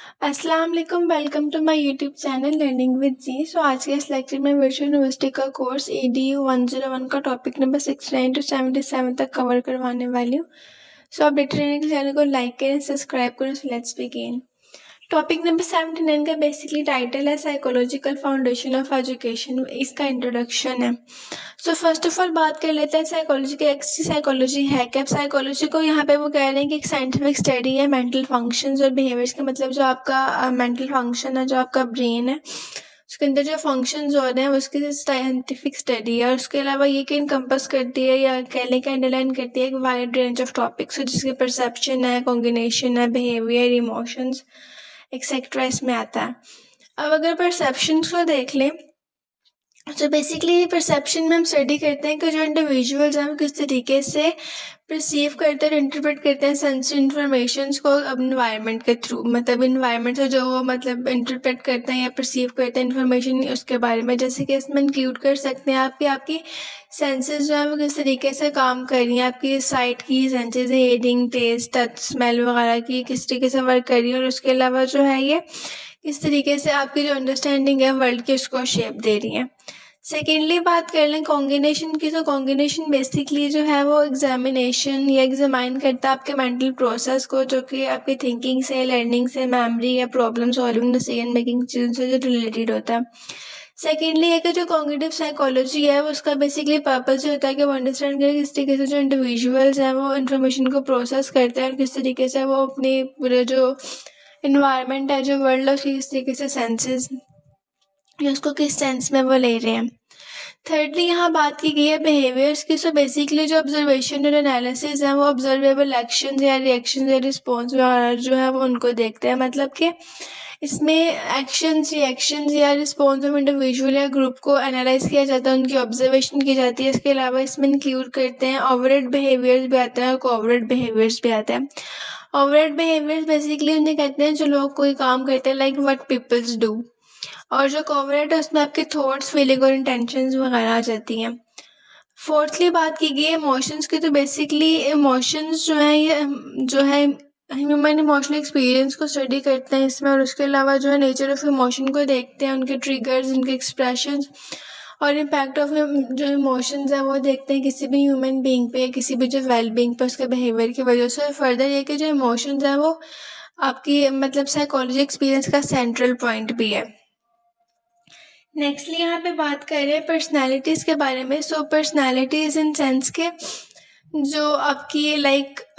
अस्सलाम वालेकुम, welcome to my YouTube channel learning with G. So आज के इस लेक्चर में वर्चुअल यूनिवर्सिटी का कोर्स ADU 101 का टॉपिक नंबर 69 to 77 तक कवर करवाने वाली हूँ। सो आप बेटर रहने के चैनल को लाइक करें, सब्सक्राइब करें। So let's begin. Topic number 79 का बेसिकली टाइटल है साइकोलॉजिकल फाउंडेशन ऑफ एजुकेशन। इसका इंट्रोडक्शन है। सो फर्स्ट ऑफ ऑल बात कर लेते हैं साइकोलॉजी की। साइकोलॉजी है क्या? साइकोलॉजी को यहाँ पे वो कह रहे हैं कि एक साइंटिफिक स्टडी है मेंटल फंक्शंस और बिहेवियर्स का। मतलब जो आपका मेंटल फंक्शन है, जो आपका ब्रेन है, उसके अंदर जो फंक्शंस हो रहे हैं उसकी साइंटिफिक स्टडी है। और उसके अलावा ये कि इनकम्पस करती है या कह लें कि अंडरलाइन करती है एक वाइड रेंज ऑफ टॉपिक्स, जिसके परसेप्शन है, कॉग्निशन है, बिहेवियर, इमोशंस एक्सेट्रा इसमें आता है। अब अगर परसेप्शंस को देख लें तो बेसिकली परसेप्शन में हम स्टडी करते हैं कि जो इंडिविजुअल्स हैं वो किस तरीके से परसीव करते हैं और इंटरप्रेट करते हैं सेंसरी इन्फॉर्मेशंस को इन्वायरमेंट के थ्रू। मतलब इन्वायरमेंट से जो वो मतलब इंटरप्रेट करते हैं या परसीव करते हैं इन्फॉर्मेशन उसके बारे में। जैसे कि इसमें इंक्लूड कर सकते हैं आपकी सेंसेस जो है वो किस तरीके से काम कर रही हैं। आपकी साइट की सेंसेस है, हीयरिंग, टेस्ट, टच, स्मेल वगैरह की किस तरीके से वर्क कर रही है। और उसके अलावा जो है ये किस तरीके से आपकी जो अंडरस्टैंडिंग है वर्ल्ड की उसको शेप दे रही है। सेकेंडली बात कर लें कॉग्निशन की, तो कॉग्निशन बेसिकली जो है वो एग्जामिनेशन या एग्जामाइन करता है आपके मेंटल प्रोसेस को, जो कि आपकी थिंकिंग से, लर्निंग से, मेमोरी या प्रॉब्लम सॉल्विंग, डिसीजन मेकिंग चीज़ों से जो रिलेटेड होता है। सेकेंडली एक जो कॉग्निटिव साइकोलॉजी है वो उसका बेसिकली पर्पस ये होता है कि वो अंडरस्टैंड करें किस तरीके से जो इंडिविजुअल्स हैं वो इन्फॉर्मेशन को प्रोसेस करते हैं और किस तरीके से वो अपने पूरे जो इन्वायरमेंट है, जो वर्ल्ड है, उसकी किस तरीके से सेंसेस या उसको किस सेंस में वो ले रहे हैं। थर्डली यहाँ बात की गई है बिहेवियर्स की। सो बेसिकली जो ऑब्जर्वेशन और एनालिसिस है वो ऑब्जर्वेबल एक्शन या रिएक्शन या रिस्पॉन्स वगैरह जो है वो उनको देखते हैं। मतलब कि इसमें एक्शंस, रिएक्शंस या रिस्पॉन्स ऑफ इंडिविजुअल या ग्रुप को एनालाइज किया जाता है, उनकी ऑब्जर्वेशन की जाती है। इसके अलावा इसमें इंक्लूड करते हैं ओवरऑल बिहेवियर्स भी आते हैं और कोऑवरेट बिहेवियर्स भी आते हैं। ओवरऑल बिहेवियर्स बेसिकली उन्हें कहते हैं जो लोग कोई काम करते हैं, लाइक व्हाट पीपल्स डू। और जो कोऑवरेट है उसमें आपके थॉट्स, फीलिंग और इंटेंशंस वगैरह आ जाती हैं। फोर्थली बात की गई है इमोशंस की, तो बेसिकली इमोशंस जो है ये जो है ह्यूमन इमोशनल एक्सपीरियंस को स्टडी करते हैं इसमें। और उसके अलावा जो है नेचर ऑफ इमोशन को देखते हैं, उनके ट्रिगर्स, उनके एक्सप्रेशंस और इम्पैक्ट ऑफ जो इमोशंस है वो देखते हैं किसी भी ह्यूमन बीइंग पे, किसी भी जो वेल बीइंग पे उसके बिहेवियर की वजह से। फर्दर ये कि जो इमोशंस हैं वो आपकी मतलब साइकोलॉजी एक्सपीरियंस का सेंट्रल पॉइंट भी है। नेक्स्टली यहाँ पे बात कर रहे हैं पर्सनैलिटीज़ के बारे में। सो पर्सनैलिटीज़ इन सेंस के जो आपकी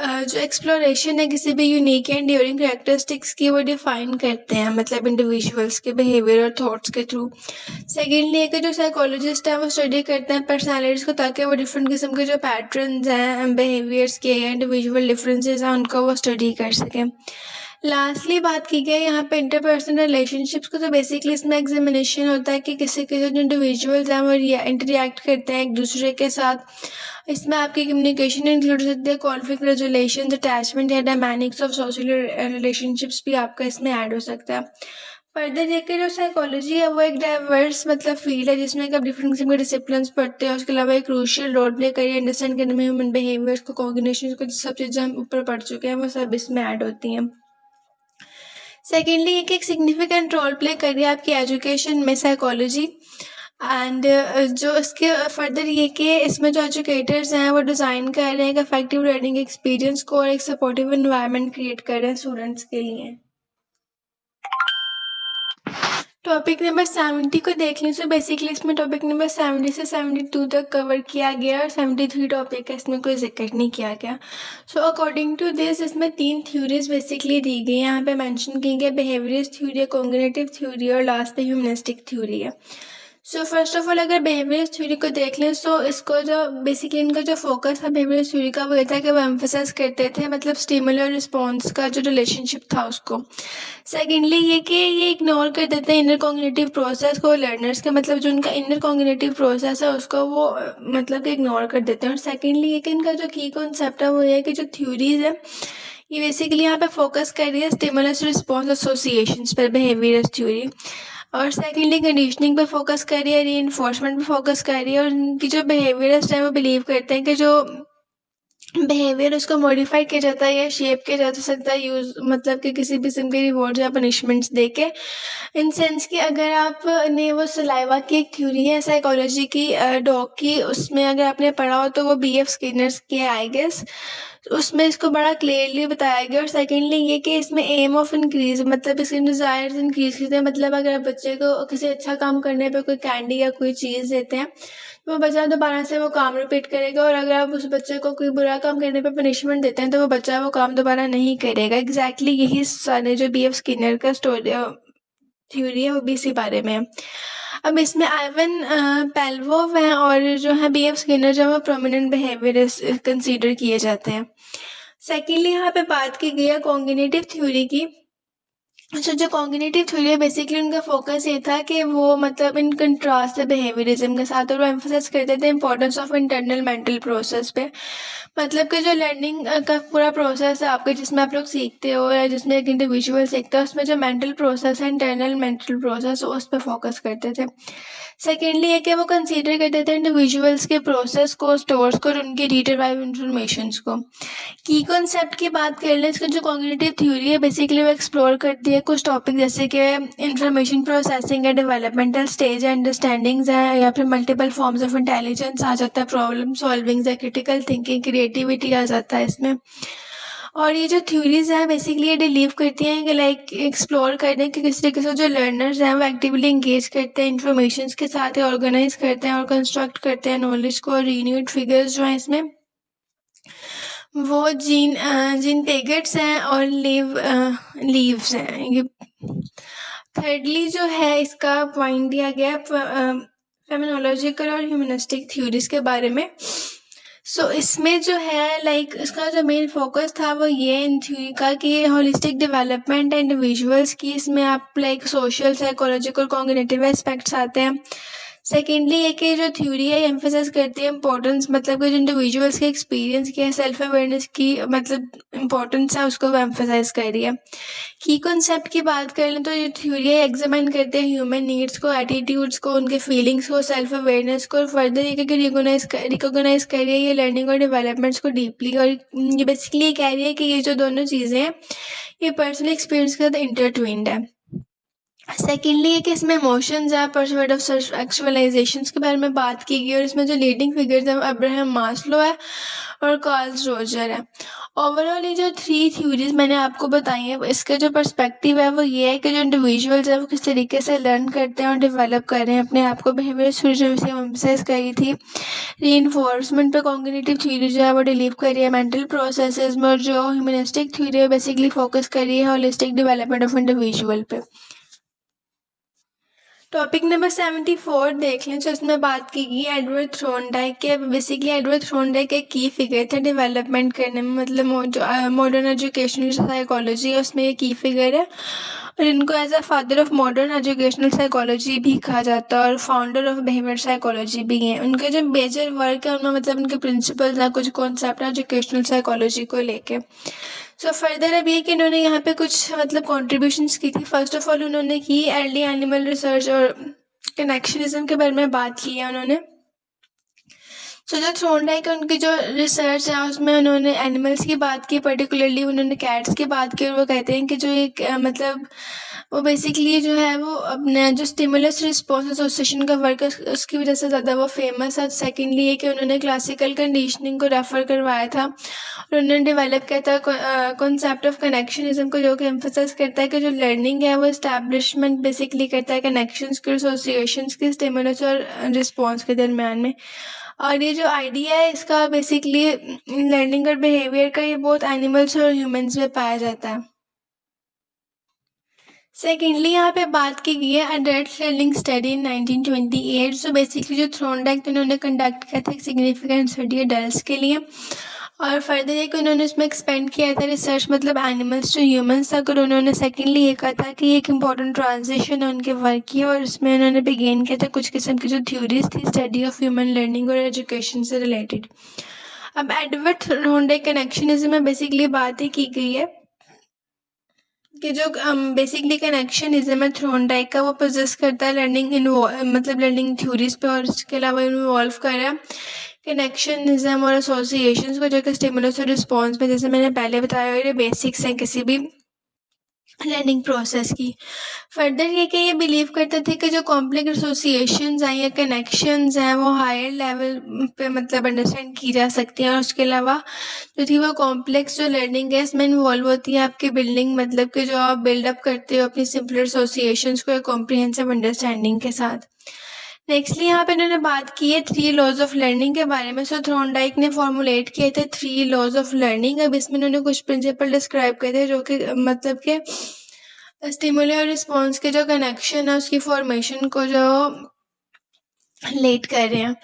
जो एक्सप्लोरेशन है किसी भी यूनिक एंड ड्यूरिंग करेक्टरिस्टिक्स की वो डिफाइन करते हैं, मतलब इंडिविजुअल्स के बिहेवियर और थॉट्स के थ्रू। सेकेंडली एक जो साइकोलॉजिस्ट है वो स्टडी करते हैं पर्सनैलिटीज़ को, ताकि वो डिफरेंट किस्म के जो पैटर्न्स हैं बिहेवियर्स के या इंडिविजुअल डिफरेंसेस हैं उनको वो स्टडी कर सकें। लास्टली बात की गई यहाँ पे इंटरपर्सनल रिलेशनशिप्स को, तो बेसिकली इसमें एग्जामिनेशन होता है कि किसी के जो इंडिविजुअल्स हैं वो इंटरेक्ट करते हैं एक दूसरे के साथ। इसमें आपकी कम्युनिकेशन इंक्लूड हो सकती है, कॉन्फ्लिक्ट रेजोल्यूशन, अटैचमेंट या डायनामिक्स ऑफ सोशल रिलेशनशिप्स भी आपका इसमें ऐड हो सकता है। फर्दर देखिए जो साइकोलॉजी है वो एक डाइवर्स मतलब फील्ड है जिसमें आप डिफरेंट किस्म के डिसिप्लिन्स पढ़ते हैं। उसके अलावा एक क्रूशियल रोल प्ले करिए अंडरस्टैंड करने में ह्यूमन बिहेवियर्स को, कॉग्निशन को, सब चीज़ें हम ऊपर पढ़ चुके हैं वो सब इसमें ऐड होती हैं। सेकेंडली एक सिग्निफिकेंट रोल प्ले कर रही है आपकी एजुकेशन में साइकोलॉजी। एंड जो इसके फर्दर ये कि इसमें जो एजुकेटर्स हैं वो डिज़ाइन कर रहे हैं एक इफेक्टिव लर्निंग एक्सपीरियंस को और एक सपोर्टिव एनवायरनमेंट क्रिएट कर रहे हैं स्टूडेंट्स के लिए। टॉपिक नंबर 70 को देख लें। सो बेसिकली इसमें टॉपिक नंबर 70 से 72 तक कवर किया गया और 73 टॉपिक है, इसमें कोई जिक्र नहीं किया गया। सो अकॉर्डिंग टू दिस इसमें 3 थ्योरीज बेसिकली दी गई हैं, यहाँ पे मेंशन की गई बिहेवियरिस्ट थ्योरी है, कॉग्निटिव थ्योरी और लास्ट पे ह्यूमनिस्टिक थ्योरी है। सो फर्स्ट ऑफ ऑल अगर बिहेवियरिस्ट थ्योरी को देख लें सो इसको जो बेसिकली इनका जो फोकस था बिहेवियरिस्ट थ्योरी का वो ये था कि वो एम्फसाइज करते थे मतलब स्टिमुलस और रिस्पॉन्स का जो रिलेशनशिप था उसको। सेकेंडली ये कि ये इग्नोर कर देते हैं इनर कॉग्निटिव प्रोसेस को लर्नर्स के, मतलब जो उनका इनर कॉग्निटिव प्रोसेस है उसको वो मतलब कि इग्नोर कर देते हैं। और सेकेंडली ये कि इनका जो की कॉन्सेप्ट है वो ये है कि जो थ्योरीज है ये बेसिकली यहाँ पे फोकस कर रही है स्टिमुलस रिस्पॉन्स एसोसिएशंस पर बिहेवियरिस्ट थ्योरी। और सेकेंडली कंडीशनिंग पे फोकस कर रही है, रीइंफोर्समेंट पे फोकस कर रही है। और उनकी जो बिहेवियरिस्ट है वो बिलीव करते हैं कि जो बिहेवियर उसको मॉडिफाई किया जाता है या शेप किया जा सकता है यूज मतलब कि किसी भी किस्म के रिवॉर्ड्स या पनिशमेंट्स दे के। इन सेंस कि अगर आपने वो सलाइवा की एक थ्योरी है साइकोलॉजी की डॉग की, उसमें अगर आपने पढ़ा हो तो वो BF स्किनर्स की है आई गेस, उसमें इसको बड़ा क्लियरली बताया गया। और सेकेंडली ये कि इसमें एम ऑफ इंक्रीज मतलब इसके डिज़ायर्स इंक्रीज करते हैं। मतलब अगर आप बच्चे को किसी अच्छा काम करने पे कोई कैंडी या कोई चीज़ देते हैं तो वो बच्चा दोबारा से वो काम रिपीट करेगा, और अगर आप उस बच्चे को कोई बुरा काम करने पे पनिशमेंट देते हैं तो वो बच्चा वो काम दोबारा नहीं करेगा। एग्जैक्टली यही सारे जो BF स्किनर का स्टोरी थ्योरी है वो भी इसी बारे में है। अब इसमें आइवन पेल्वोव है और जो है BF स्किनर जो है प्रोमिनेंट बिहेवियरिस्ट कंसीडर किए जाते हैं। सेकेंडली यहाँ पे बात की गई है कॉग्निटिव थ्योरी की। अच्छा, जो कॉग्निटिव थ्योरी है बेसिकली उनका फोकस ये था कि वो मतलब इन कंट्रास्ट है बिहेवियरिज्म के साथ, और वो एम्फोसाइज करते थे importance of internal mental process पे। मतलब कि जो लर्निंग का पूरा प्रोसेस है आपके, जिसमें आप लोग सीखते हो या जिसमें एक इंडिविजुअल सीखता है, उसमें जो मेंटल प्रोसेस है इंटरनल मेंटल प्रोसेस उस पर फोकस करते थे। सेकेंडली ये कि वो कंसीडर करते थे इंडिविजुअल्स के प्रोसेस को, स्टोर्स को और उनके रिट्रीव इंफॉर्मेशन को। की कॉन्सेप्ट की बात कर लें, इसका जो कॉग्निटिव थ्योरी है बेसिकली वो एक्सप्लोर करती है कुछ टॉपिक जैसे कि इंफॉर्मेशन प्रोसेसिंग है, डेवलपमेंटल स्टेज है, अंडरस्टैंडिंग्स है, या फिर मल्टीपल फॉर्म्स ऑफ इंटेलिजेंस आ जाता है, प्रॉब्लम सॉल्विंग है, क्रिटिकल थिंकिंग, क्रिएटिविटी आ जाता है इसमें। और ये जो थ्योरीज हैं बेसिकली ये बिलीव करती हैं कि लाइक एक्सप्लोर करने कि किस तरीके से जो लर्नर्स हैं वो एक्टिवली इंगेज करते हैं इंफॉर्मेशन के साथ, ऑर्गेनाइज करते हैं और कंस्ट्रक्ट करते हैं नॉलेज को। और रीन्यूड फिगर्स जो हैं इसमें वो जीन पेगेट्स हैं और लीव्स हैं। ये थर्डली जो है इसका पॉइंट दिया गया फेमिनोलॉजिकल और ह्यूमनिस्टिक थ्योरीज के बारे में। सो इसमें जो है लाइक इसका जो मेन फोकस था वो ये इन थ्योरी का कि होलिस्टिक डेवलपमेंट एंड इंडिविजुअल्स की, इसमें आप like social, psychological, cognitive aspects आते हैं। सेकेंडली ये कि जो थ्योरी है एम्फेसाइज करती है इंपॉर्टेंस, मतलब कि जो इंडिविजुअल्स के एक्सपीरियंस की सेल्फ अवेयरनेस की मतलब इंपॉर्टेंस है उसको वो एम्फेसाइज कर रही है। की कॉन्सेप्ट की बात कर लें तो ये थ्योरी एग्जामिन करते हैं ह्यूमन नीड्स को, एटीट्यूड्स को, उनके फीलिंग्स को, सेल्फ अवेयरनेस को, और फर्दर ये रिकोगनाइज कर रही है ये लर्निंग और डेवलपमेंट्स को डीपली। और ये बेसिकली ये कह रही है कि ये जो दोनों चीज़ें हैं ये पर्सनल एक्सपीरियंस के साथ इंटरट्विन्ड है। सेकेंडली है कि इसमें इमोशंस है, परस्यूट ऑफ एक्चुअलाइजेशंस के बारे में बात की गई, और इसमें जो लीडिंग फिगर्स हैं अब्राहम मास्लो है और कार्ल रोजर है। ओवरऑल ये जो 3 थ्योरीज मैंने आपको बताई हैं इसका जो पर्सपेक्टिव है वो ये है कि जो इंडिविजुअल्स हैं वो किस तरीके से लर्न करते हैं और डेवलप कर रहे हैं अपने आप को। बिहेवियर थ्योरी एम्फसाइज करी थी रीइंफोर्समेंट पे, कॉग्निटिव थ्योरी जो है वो डिलीव कर रही है मेंटल प्रोसेसेस में, और जो ह्यूमनिस्टिक थ्योरी है बेसिकली फोकस कर रही है होलिस्टिक डेवलपमेंट ऑफ इंडिविजुअल पे। टॉपिक नंबर 74 देख लें, जो इसमें बात की गई एडवर्ड थ्रोनडाइक के। बेसिकली एडवर्ड थ्रोनडाइक एक की फिगर थे डेवलपमेंट करने में, मतलब जो मॉडर्न एजुकेशनल साइकोलॉजी है उसमें ये की फिगर है, और इनको as a father of modern educational psychology भी कहा जाता है और फाउंडर ऑफ बिहेवियर साइकोलॉजी भी हैं। उनके जो मेजर वर्क है उनमें मतलब उनके प्रिंसिपल्स हैं, कुछ कॉन्सेप्ट है एजुकेशनल साइकोलॉजी को लेके। सो फर्दर अब ये कि इन्होंने यहाँ पे कुछ मतलब कॉन्ट्रीब्यूशंस की थी। फर्स्ट ऑफ ऑल उन्होंने की अर्ली एनिमल रिसर्च और कनेक्शनिज्म के बारे में बात की है उन्होंने। सो जो थ्रोनडाइक है उनकी जो रिसर्च है उसमें उन्होंने एनिमल्स की बात की, पर्टिकुलरली उन्होंने कैट्स की बात की, और वो कहते हैं कि जो एक मतलब वो बेसिकली जो है वो अपने जो स्टिमुलस रिस्पॉन्स एसोसिएशन का वर्क है उसकी वजह से ज़्यादा वो फेमस है। सेकेंडली ये कि उन्होंने क्लासिकल कंडीशनिंग को रेफर करवाया था, और उन्होंने डेवलप किया था कॉन्सेप्ट ऑफ कनेक्शनिज्म को, जो कि एम्फसाइज करता है कि जो लर्निंग है वो इस्टेब्लिशमेंट बेसिकली करता है कनेक्शंस के, एसोसिएशंस के, स्टिमुलस और रिस्पॉन्स के दरम्यान में। और ये जो आइडिया है इसका बेसिकली लर्निंग और बिहेवियर का ये बहुत एनिमल्स और ह्यूमंस में पाया जाता है। सेकेंडली यहाँ पे बात की गई है adult learning study in 1928। So basically जो थ्रोनडाइक उन्होंने कंडक्ट किया था एक सिग्निफिकेंट स्टडी अडल्ट्स के लिए, और फर्दर ये कि उन्होंने उसमें एक्सपेंड किया था रिसर्च मतलब एनिमल्स टू ह्यूमंस तक। और उन्होंने सेकेंडली ये कहा था कि एक इम्पॉर्टेंट ट्रांजिशन है उनके वर्क की, और इसमें उन्होंने बिगेन किया था कुछ किस्म की जो थ्योरीज थी स्टडी ऑफ ह्यूमन लर्निंग और एजुकेशन से रिलेटेड। अब एडवर्ड थ्रोनडाइक कनेक्शनिज्म में बेसिकली बात ही की गई है कि जो बेसिकली कनेक्शनिज्म है थ्रोनडाइक का वो पोजेस करता है लर्निंग मतलब लर्निंग थ्योरीज पे, और इसके अलावा इन्वॉल्व कर रहा है कनेक्शनिज्म और एसोसिएशंस को जो कि स्टिमुलस और रिस्पॉन्स में, जैसे मैंने पहले बताया, ये बेसिक्स हैं किसी भी लर्निंग प्रोसेस की। फर्दर ये कि ये बिलीव करते थे कि जो कॉम्प्लेक्स एसोसिएशंस हैं या कनेक्शंस हैं वो हायर लेवल पे मतलब अंडरस्टैंड की जा सकती हैं, और उसके अलावा जो थी वो कॉम्प्लेक्स जो लर्निंग है इसमें इन्वॉल्व होती है आपकी बिल्डिंग, मतलब कि जो आप बिल्डअप करते हो अपनी सिंपलर एसोसिएशंस को कॉम्प्रिहेंसिव अंडरस्टैंडिंग के साथ। नेक्स्टली यहाँ पे इन्होंने बात की है 3 लॉज ऑफ लर्निंग के बारे में। सो थॉर्नडाइक ने फॉर्मुलेट किए थे 3 लॉज ऑफ लर्निंग। अब इसमें इन्होंने कुछ प्रिंसिपल डिस्क्राइब किए थे जो कि मतलब के स्टिमुलस और रिस्पॉन्स के जो कनेक्शन है उसकी फॉर्मेशन को जो लेट कर रहे हैं।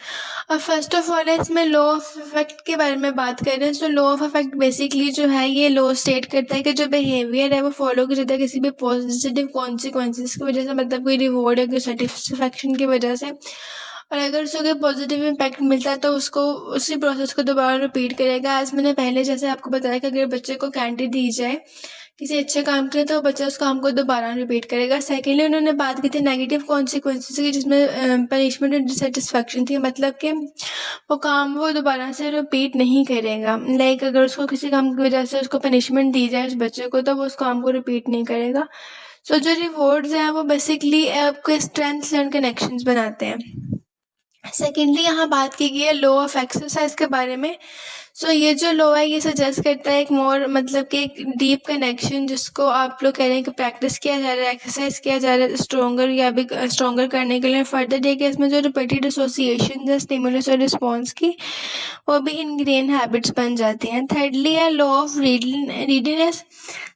और फर्स्ट ऑफ ऑल इसमें लॉ ऑफ इफेक्ट के बारे में बात कर रहे हैं। So law of effect basically जो है ये लॉ स्टेट करता है कि जो बिहेवियर है वो फॉलो किया जाता है किसी भी पॉजिटिव कॉन्सिक्वेंसेस की वजह से, मतलब कोई रिवॉर्ड या कोई सेटिस्फेक्शन की वजह से, और अगर उसको कोई पॉजिटिव इम्पैक्ट मिलता है तो उसको उसी प्रोसेस को दोबारा रिपीट करेगा। आज मैंने पहले जैसे आपको बताया कि अगर बच्चे को कैंडी दी जाए किसी अच्छे काम के लिए तो बच्चा उस काम को दोबारा रिपीट करेगा। सेकेंडली उन्होंने बात की थी नेगेटिव कॉन्सिक्वेंसेस की, जिसमें पनिशमेंट और डिससेटिस्फैक्शन थी, मतलब कि वो काम वो दोबारा से रिपीट नहीं करेगा। लाइक अगर उसको किसी काम की वजह से उसको पनिशमेंट दी जाए उस बच्चे को तो वो उस काम को रिपीट नहीं करेगा। सो जो रिवॉर्ड्स हैं वो बेसिकली आपके स्ट्रेंथ्स एंड कनेक्शंस बनाते हैं। सेकेंडली यहाँ बात की गई है लॉ ऑफ एक्सरसाइज के बारे में। सो ये जो लॉ है ये सजेस्ट करता है एक मोर मतलब कि एक डीप कनेक्शन, जिसको आप लोग कह रहे हैं कि प्रैक्टिस किया जा रहा है, एक्सरसाइज किया जा रहा है स्ट्रॉन्गर या भी स्ट्रॉन्गर करने के लिए। फर्दर देखिए इसमें जो रिपीटेड एसोसिएशन है स्टिमुलस और रिस्पॉन्स की वो भी इनग्रेन हैबिट्स बन जाती हैं। थर्डली है लॉ ऑफ रीडीनेस।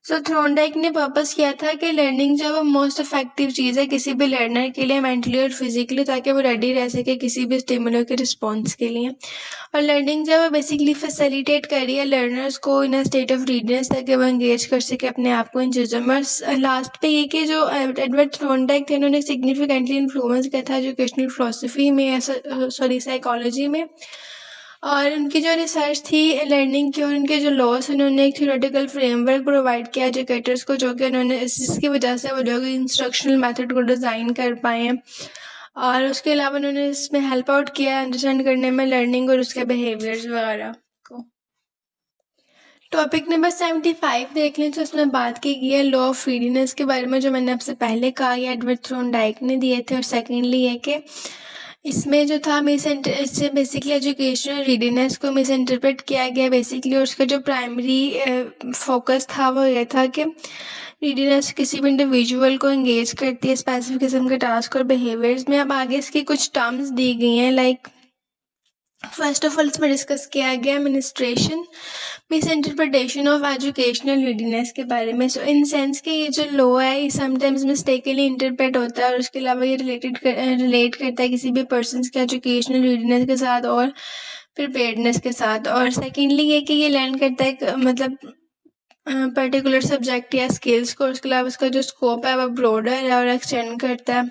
सो थॉर्नडाइक ने पर्पस किया था कि लर्निंग जो है वो मोस्ट इफेक्टिव चीज़ है किसी भी लर्नर के लिए मेंटली और फिजिकली, ताकि वो रेडी रह सके किसी भी स्टिमुलर के रिस्पॉन्स के लिए। और लर्निंग जो है वो बेसिकली फैसिलिटेट कर रही है लर्नर्स को इन अ स्टेट ऑफ रीडनेस ताकि वो एंगेज कर सके अपने आप को इन चीज़ों में। और लास्ट पे ये कि जो एडवर्ड थॉर्नडाइक थे उन्होंने सिग्निफिकेंटली इन्फ्लुएंस किया था एजुकेशनल फिलोसफी में, सॉरी साइकोलॉजी में। और उनकी जो रिसर्च थी लर्निंग की और उनके जो लॉस, उन्होंने एक थ्योरेटिकल फ्रेमवर्क प्रोवाइड किया एजुकेटर्स को, जो कि उन्होंने जिसकी वजह से वो जो इंस्ट्रक्शनल मेथड को डिज़ाइन कर पाए हैं। और उसके अलावा उन्होंने इसमें हेल्प आउट किया अंडरस्टैंड करने में लर्निंग और उसके बिहेवियर्स वगैरह को। टॉपिक नंबर 75 देख लें तो उसमें बात की गई है लॉ ऑफ रीडीनेस के बारे में, जो मैंने आपसे पहले कहा ये एडवर्ड थॉर्नडाइक ने दिए थे। और सेकेंडली है कि इसमें जो था इससे बेसिकली एजुकेशनल रीडीनेस को मिस इंटरप्रेट किया गया बेसिकली, और उसका जो प्राइमरी फोकस था वो ये था कि रीडीनेस किसी भी इंडिविजुअल को एंगेज करती है स्पेसिफिक किस्म के टास्क और बिहेवियर्स में। अब आगे इसकी कुछ टर्म्स दी गई हैं, लाइक फर्स्ट ऑफ ऑल इसमें डिस्कस किया गया administration misinterpretation of educational readiness के बारे में। सो इन सेंस कि ये जो लॉ है ये समटाइम्स मिस्टेकली इंटरप्रेट होता है, और उसके अलावा ये रिलेट करता है किसी भी पर्सन के एजुकेशनल रीडीनेस के साथ और प्रिपेयर्डनेस के साथ। और सेकेंडली ये कि ये लर्न करता है मतलब पर्टिकुलर सब्जेक्ट या स्किल्स को, उसके अलावा उसका जो स्कोप है वो ब्रॉडर है और एक्सटेंड करता है।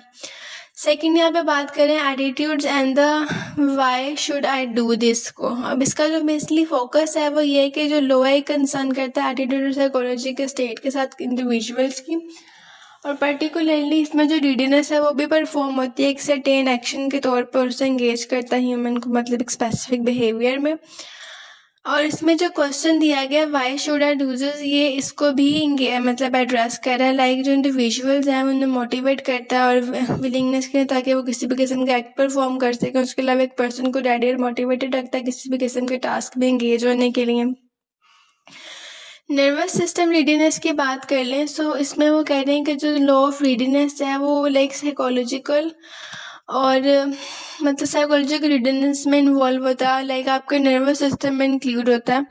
सेकेंड यहाँ पे बात करें attitudes and the why should I do this को। अब इसका जो बेसिकली फोकस है वो ये है कि जो लो है कंसर्न करता है एटीट्यूड और साइकोलॉजी के स्टेट के साथ इंडिविजुअल्स की, और पर्टिकुलरली इसमें जो रीडीनेस है वो भी परफॉर्म होती है एक सर्टेन एक्शन के तौर पर, उसे एंगेज करता है ह्यूमन को मतलब एक स्पेसिफिक बिहेवियर में। और इसमें जो क्वेश्चन दिया गया why should I do this, ये इसको भी मतलब एड्रेस कर रहा है, लाइक जो इंडिविजुअल्स हैं उन्हें मोटिवेट करता है और विलिंगनेस के ताकि वो किसी भी किस्म का एक्ट परफॉर्म कर सके। उसके अलावा एक पर्सन को रेडी और मोटिवेटेड रखता है किसी भी किस्म के टास्क में एंगेज होने के लिए। नर्वस सिस्टम रीडीनेस की बात कर लें सो इसमें वो कह रहे हैं कि जो लॉ ऑफ रीडीनेस है वो लाइक साइकोलॉजिकल और मतलब साइकोलॉजिकल रीडीनेस में इन्वॉल्व होता है, लाइक आपके नर्वस सिस्टम में इंक्लूड होता है।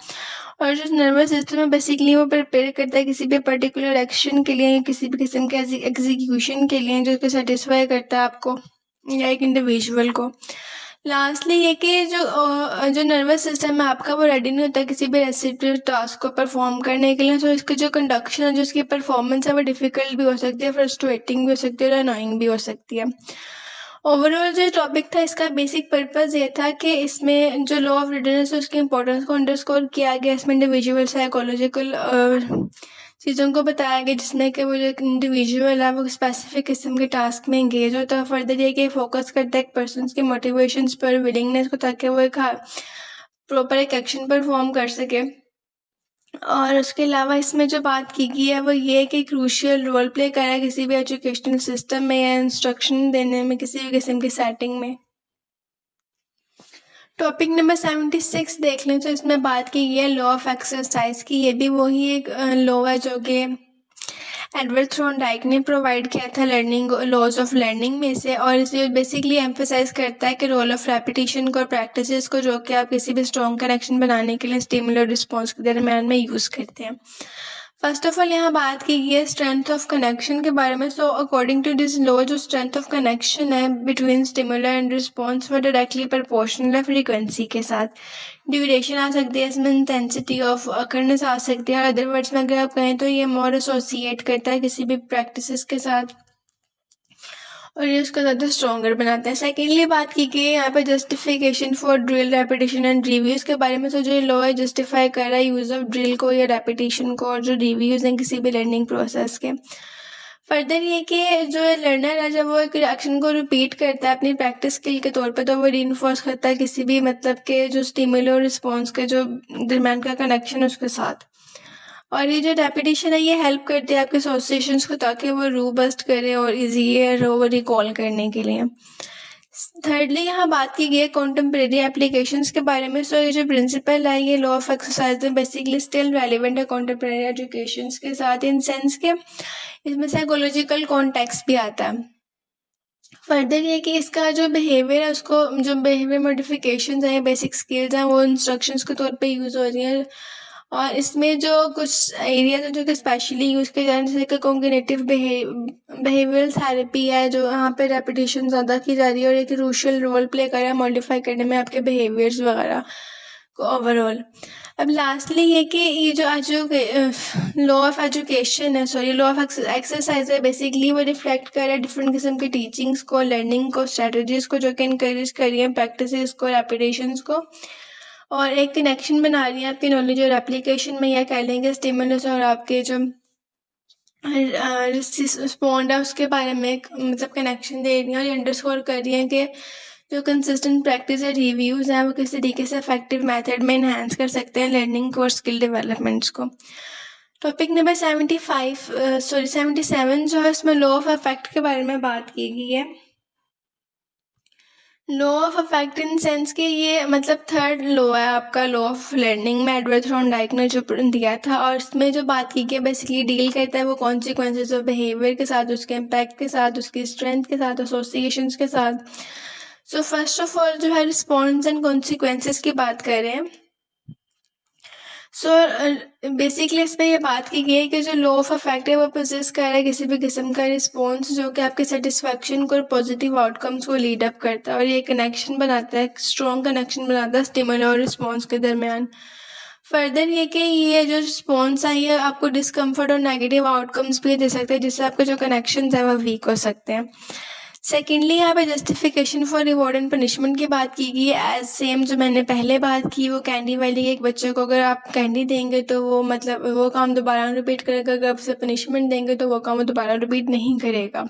और जो नर्वस सिस्टम है बेसिकली वो प्रिपेयर करता है किसी भी पर्टिकुलर एक्शन के लिए, किसी भी किस्म के एग्जीक्यूशन के लिए जो कि सेटिस्फाई करता है आपको या एक इंडिविजुअल को। लास्टली ये कि जो नर्वस सिस्टम है आपका वो रेडी नहीं होता किसी भी रेसिपिटिव टास्क को परफॉर्म करने के लिए। तो इसकी जो कंडक्शन है जो इसकी परफॉर्मेंस है वो डिफ़िकल्ट भी हो सकती है, फ्रस्ट्रेटिंग भी हो सकती है और अनोइंग भी हो सकती है। ओवरऑल जो टॉपिक था इसका बेसिक पर्पस ये था कि इसमें जो लॉ ऑफ रीडनेस है उसकी इंपॉर्टेंस को अंडरस्कोर किया गया। इसमें इंडिविजुअल साइकोलॉजिकल चीज़ों को बताया गया जिसमें कि वो जो एक इंडिविजुअल है वो स्पेसिफिक किस्म के टास्क में एंगेज होता है। फर्दर ये कि फोकस करता है एक पर्सन के मोटिवेशंस पर, विलिंगनेस को, ताकि वो एक प्रॉपर एक एक्शन परफॉर्म कर सके। और उसके अलावा इसमें जो बात की गई है वो ये है कि क्रूशियल रोल प्ले करा है किसी भी एजुकेशनल सिस्टम में या इंस्ट्रक्शन देने में किसी भी किस्म की सेटिंग में। टॉपिक नंबर 76 देख लें तो इसमें बात की गई है लॉ ऑफ एक्सरसाइज की। ये भी वही एक लॉ है जो कि एडवर्ड थॉर्नडाइक ने प्रोवाइड किया था लर्निंग लॉज ऑफ लर्निंग में से, और इसे बेसिकली एम्फेसाइज करता है कि रोल ऑफ रेपिटेशन को और प्रैक्टिसेस को जो कि आप किसी भी स्ट्रॉन्ग कनेक्शन बनाने के लिए स्टिमुलस और रिस्पॉन्स के दरम्यान में यूज़ करते हैं। फर्स्ट ऑफ ऑल यहाँ बात की गई है स्ट्रेंथ ऑफ कनेक्शन के बारे में। So according to this law जो स्ट्रेंथ ऑफ कनेक्शन है बिटवीन स्टिमुलर एंड रिस्पॉन्स वो डायरेक्टली प्रोपोर्शनल है फ्रीक्वेंसी के साथ। ड्यूरेशन आ सकती है इसमें, इंटेंसिटी ऑफ अकरनेस आ सकती है, और अदर वर्ड्स में अगर आप कहें तो ये मोर एसोसिएट करता है किसी भी प्रैक्टिसेस के साथ और ये उसको ज़्यादा स्ट्रॉन्गर बनाता है। सेकेंडली बात की गई है यहाँ पे justification for drill repetition and reviews के बारे में। तो जो लॉ है जस्टिफाई कर रहा है यूज़ ऑफ ड्रिल को या रेपिटेशन को और जो रिव्यूज़ हैं किसी भी लर्निंग प्रोसेस के। फर्दर ये कि जो लर्नर है जब वो एक एक्शन को रिपीट करता है अपनी प्रैक्टिस स्किल के तौर पे तो वो रीइंफोर्स करता है किसी भी मतलब के जो स्टिमुलस और रिस्पॉन्स के जो दरम्यान का कनेक्शन है उसके साथ। और ये जो रेपिटेशन है ये हेल्प करती है आपके एसोसिएशंस को ताकि वो रोबस्ट करे और ईजी हो रिकॉल करने के लिए। थर्डली यहाँ बात की गई है कॉन्टेम्परेरी एप्लीकेशंस के बारे में। सो ये जो प्रिंसिपल है ये लॉ ऑफ एक्सरसाइज में बेसिकली स्टिल रेलिवेंट है कॉन्टेम्परेरी एजुकेशंस के साथ, इन सेंस के इसमें साइकोलॉजिकल कॉन्टेक्स्ट भी आता है। फर्दर ये कि इसका जो बिहेवियर है उसको जो बिहेवियर मॉडिफिकेशंस हैं बेसिक स्किल्स हैं वो इंस्ट्रक्शंस के तौर पे यूज़ हो रही हैं। और इसमें जो कुछ एरियाज हैं जो कि स्पेशली यूज़ किए जा रहे हैं जैसे कि कॉग्निटिव बिहेवियरल थेरेपी है जो यहाँ पे रेपिटेशन ज़्यादा की जा रही है और एक क्रूशियल रोल प्ले कर रहा है मॉडिफाई करने में आपके बिहेवियर्स वगैरह को ओवरऑल। अब लास्टली ये कि ये जो लॉ ऑफ एजुकेशन है लॉ ऑफ एक्सरसाइज है बेसिकली वो रिफ्लेक्ट कर रहा है डिफरेंट किस्म की टीचिंग्स को, लर्निंग को, स्ट्रेटजीज को जो कि इंकरेज कर रही है प्रैक्टिसेस को, रेपिटेशंस को, और एक कनेक्शन बना रही है आपकी नॉलेज और एप्लीकेशन में, या कह लेंगे स्टिमुलस और आपके जो रिस्पॉन्ड है उसके बारे में एक मतलब कनेक्शन दे रही है और अंडरस्कोर कर रही है कि जो कंसिस्टेंट प्रैक्टिस है रिव्यूज़ हैं वो किस तरीके से इफेक्टिव मेथड में इन्हांस कर सकते हैं लर्निंग और स्किल डेवलपमेंट्स को। टॉपिक नंबर 77 जो है उसमें लॉ ऑफ इफेक्ट के बारे में बात की गई है। Law of effect in sense कि ये मतलब थर्ड लॉ है आपका लॉ ऑफ लर्निंग में एडवर्ड थॉर्नडाइक ने जो दिया था, और इसमें जो बात की गई बेसिकली डील करता है वो कॉन्सिक्वेंसेज ऑफ बिहेवियर के साथ, उसके इम्पैक्ट के साथ, उसकी स्ट्रेंथ के साथ, एसोसिएशंस के साथ। सो फर्स्ट ऑफ ऑल जो है रिस्पॉन्स एंड कॉन्सिक्वेंसेज की बात कर रहे हैं। बेसिकली इसमें ये बात की गई है कि जो लॉ ऑफ इफेक्ट है वो पोजेस कर रहा है किसी भी किस्म का रिस्पॉन्स जो कि आपके सेटिस्फैक्शन को और पॉजिटिव आउटकम्स को लीड अप करता है और ये कनेक्शन बनाता है, स्ट्रॉन्ग कनेक्शन बनाता है स्टिमुलस और रिस्पॉन्स के दरमियान। फर्दर ये कि ये जो रिस्पॉन्स है ये आपको डिस्कम्फर्ट और नेगेटिव आउटकम्स भी दे सकते हैं जिससे आपके जो कनेक्शन है वो वीक हो सकते हैं। सेकेंडली यहाँ पे justification for reward and punishment की बात की गई है। एज सेम जो मैंने पहले बात की वो कैंडी वाली, एक बच्चे को अगर आप कैंडी देंगे तो वो मतलब वो काम दोबारा रिपीट करेगा, अगर आप उसे पनिशमेंट देंगे तो वो काम दोबारा रिपीट नहीं करेगा।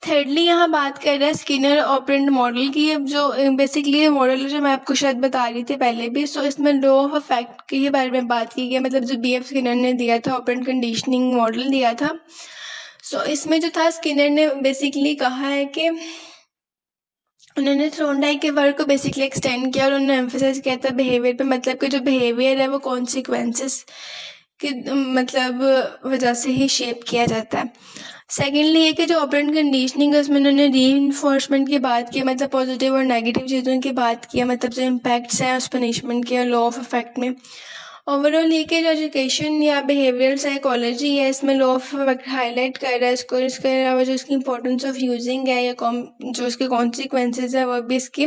थर्डली यहाँ बात कर रहे हैं स्किनर ऑपरेंट मॉडल की। अब जो बेसिकली मॉडल जो मैं आपको शायद बता रही थी पहले भी, सो इसमें लॉ ऑफ इफेक्ट के बारे में बात की गई, मतलब जो BF स्किनर ने दिया था ऑपरेंट कंडीशनिंग मॉडल दिया था। सो इसमें जो था स्किनर ने बेसिकली कहा है कि उन्होंने थॉर्नडाइक के वर्क को बेसिकली एक्सटेंड किया और उन्होंने एम्फेसाइज किया था बिहेवियर पे, मतलब कि जो बिहेवियर है वो कॉन्सिक्वेंसेस की मतलब वजह से ही शेप किया जाता है। सेकेंडली ये कि जो ऑपरेंट कंडीशनिंग है उसमें उन्होंने रीइंफोर्समेंट की बात की, मतलब पॉजिटिव और नेगेटिव चीज़ों की बात की, मतलब जो इम्पैक्ट्स हैं उस पनिशमेंट के और लॉ ऑफ इफेक्ट में। ओवरऑल ये कि जो एजुकेशन या बिहेवियरल साइकोलॉजी है इसमें लॉ ऑफ इफेक्ट हाईलाइट कर रहा है इसको, इसके अलावा जो इसकी इंपॉर्टेंस ऑफ यूजिंग है या जो इसके कॉन्सिक्वेंसेज है वो भी इसकी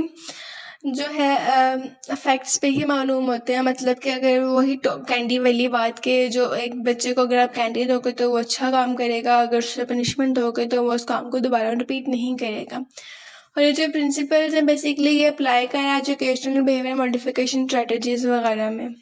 जो है इफेक्ट्स पे ही मालूम होते हैं। मतलब कि अगर वही कैंडी वाली बात के जो एक बच्चे को अगर आप कैंडी दोगे तो वो अच्छा काम करेगा, अगर उससे पनिशमेंट दोगे तो वो उस काम को दोबारा रिपीट नहीं करेगा। और ये जो प्रिंसिपल्स हैं बेसिकली ये अप्लाई करें एजुकेशनल बिहेवियर मॉडिफिकेशन स्ट्रेटजीज वगैरह में।